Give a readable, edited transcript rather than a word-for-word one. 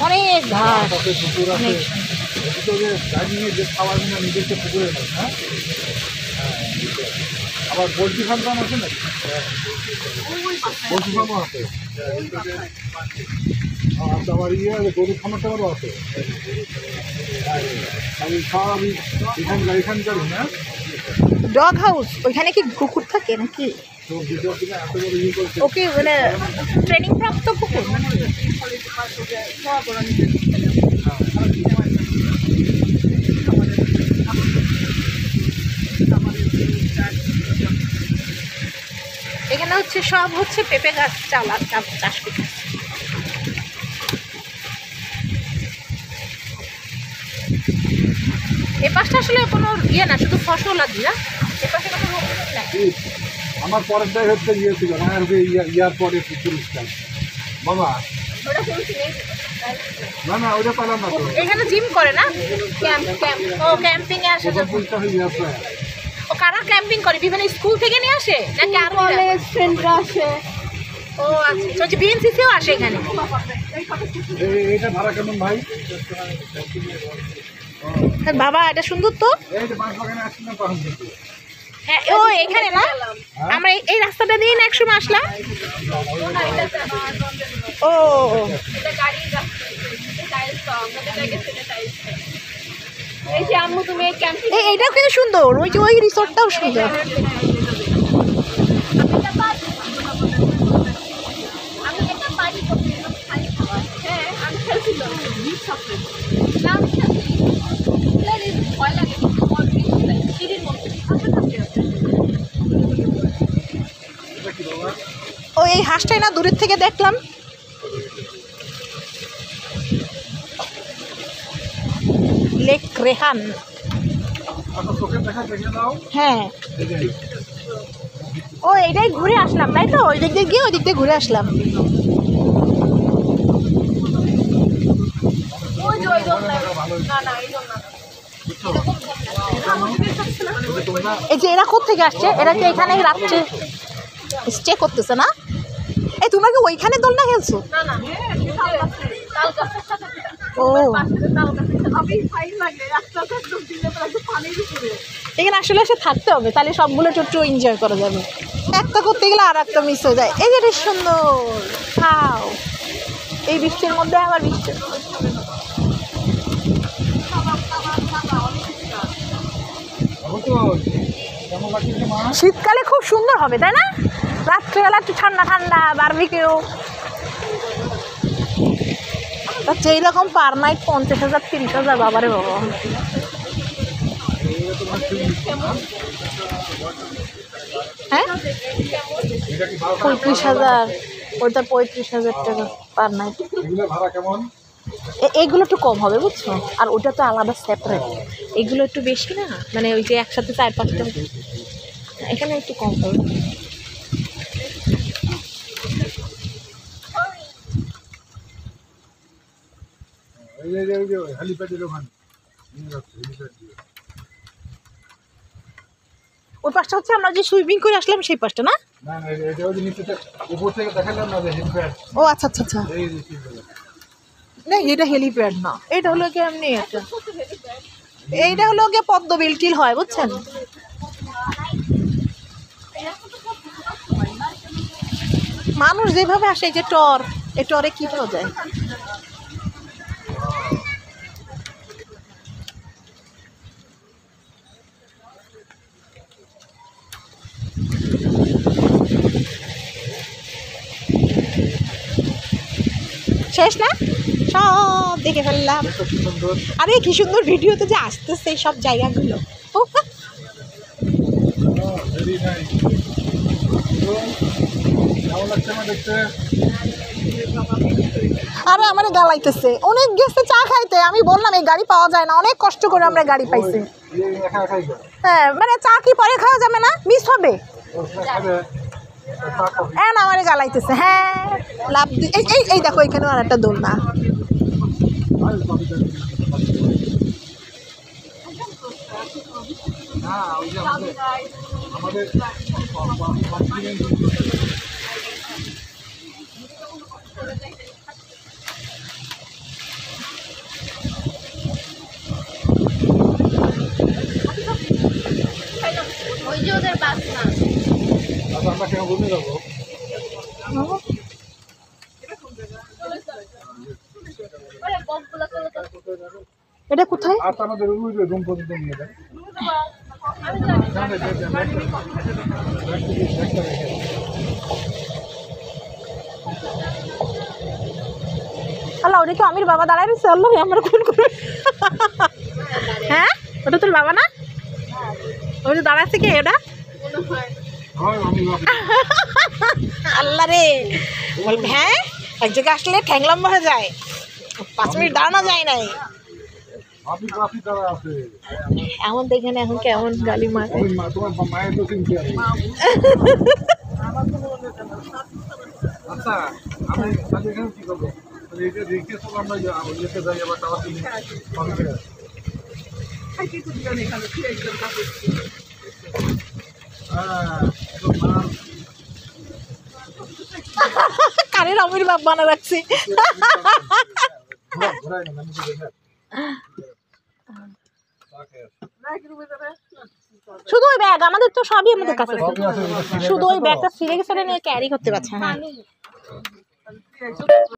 অনেক ঘাস, পুকুর আছে, যে খাবার নিজেকে পুকুরে নেই। হ্যাঁ, আবার পোলট্রি ফার্ম আছে নাকি? পোলট্রি ফার্মও আছে। আবার গরু খামার টামারও আছে। এখানকার হ্যাঁ, ডগ হাউস। ওইখানে কি কুকুর থাকে নাকি? ওকে, মানে ট্রেনিং প্রাপ্ত কুকুর। এখানে হচ্ছে সব হচ্ছে পেঁপে গাছ চাষ করতে। এ পাশটা আসলে কোনো ইয়ে না, শুধু ফসল আছে না, এ পাশে কোনো লোক নাই। আমার পরেরটাই হচ্ছে ইয়ে ছিল, ইয়ার পরে পুরস্কার বাবা। না না, ওইটা পেলাম না তো। এখানে জিম করে না, ও ক্যাম্পিং এ আসে। ও কারা ক্যাম্পিং করে? বিভিন্ন স্কুল থেকে নিয়ে আসে নাকি আর কলেজ ফ্রেন্ডরা আসে? ও আচ্ছা, বিএনসিসিও আসে এখানে। এটা ভাড়া কেমন ভাই? বাবা এটা সুন্দর তো। হ্যাঁ, ও এখানে না, আমরা এই রাস্তাটা দিয়ে না একসময় আসলাম। ও এইটাও কিন্তু সুন্দর, ওই রিসোর্টটাও সুন্দর। ও এই হাঁসটাই না দূরের থেকে দেখলাম। লেক রেহান। হ্যাঁ, ও এইটাই ঘুরে আসলাম তাই তো, ওই দিক দিয়ে গিয়ে ওই দিক দিয়ে ঘুরে আসলাম। এই যে এরা কোত্থেকে আসছে? এরা কি এখানে রাত্রে স্টে করতেছে না? এই তোমরা কি ওইখানে দোলনা খেলছো? ও এখানে আসলে এসে থাকতে হবে, তাহলে সবগুলো একটু এনজয় করা যাবে। একটা করতে গেলে আর একটা মিস হয়ে যায়। এই যে সুন্দর খাও, এই বৃষ্টির মধ্যে আবার বৃষ্টি। শীতকালে খুব সুন্দর হবে তাই না? রাত্রেবেলা একটু ঠান্ডা ঠান্ডা বারবিকিউ। আচ্ছা, এইরকম পার নাইট 50,000 30,000, বাবারে বাবা। হ্যাঁ, 35,000, ওইটা 35,000 টাকা পার নাইট। এইগুলো একটু কম হবে বুঝছো, আর ওটা তো আলাদা সেপারেট। এগুলো একটু বেশি না, মানে ওই যে একসাথে 4-5টা, এখানে একটু কম হবে। ওই পাশটা হচ্ছে আমরা যে সুইমিং করে আসলাম সেই পাশটা না? ও আচ্ছা আচ্ছা আচ্ছা, না এটা হেলিপ্যাড না, এটা হলো কি এমনি একটা, এইটা হলো গিয়ে পদ্ম বিলটিল হয় বুঝছেন। মানুষ যেভাবে আসে, এই যে টর, এই টরে কি পাওয়া যায়? শেষ না, সব দেখে ফেললাম। আরে কি সুন্দর ভিডিওতে যে আসতেছে সব জায়গাগুলো। আরে আমার গালাইতেছে, অনেক গেছে চা খাইতে। আমি বললাম এই গাড়ি পাওয়া যায় না, অনেক কষ্ট করে আমরা গাড়ি পাইছি। হ্যাঁ, মানে চা কি পরে খাওয়া যাবে না, মিস হবে। হ্যাঁ না, আমার গালাইতেছে। হ্যাঁ, লাভ এই দেখো এখানেও আর একটা দোলনা। আমরা কেন বলে যাবো এটা কোথায়? আর আমাদের রুম পর্যন্ত নিয়ে দেয় আল্লাহ, ওটা তো আমির বাবা দাঁড়ায় রয়েছে। আল্লাহ, আমার কোন করে? হ্যাঁ, ওটা তোর বাবা না? ওই যে দাঁড়াচ্ছে কে ওটা? আল্লাহ রে, বলবে হ্যাঁ এক জায়গায় আসলে ঠ্যাং লম্বা হয়ে যায়, 5 মিনিট দাঁড়ানো যায় নাই। এমন দেখে না এখন কেমন গালি মারে। তোমার মায়ের তো চিনতে হবে। আচ্ছা আমি এখানে কি করবো? এটা রেখে তো আমরা ইয়েতে যাই আবার টাওয়ার কিনে কানের আমির বাপ বানা রাখছি। শুধু ওই ব্যাগ, আমাদের তো সবই আমাদের কাছে, শুধু ওই ব্যাগটা সিরিয়াস নিয়ে ক্যারি করতে পারছে। হ্যাঁ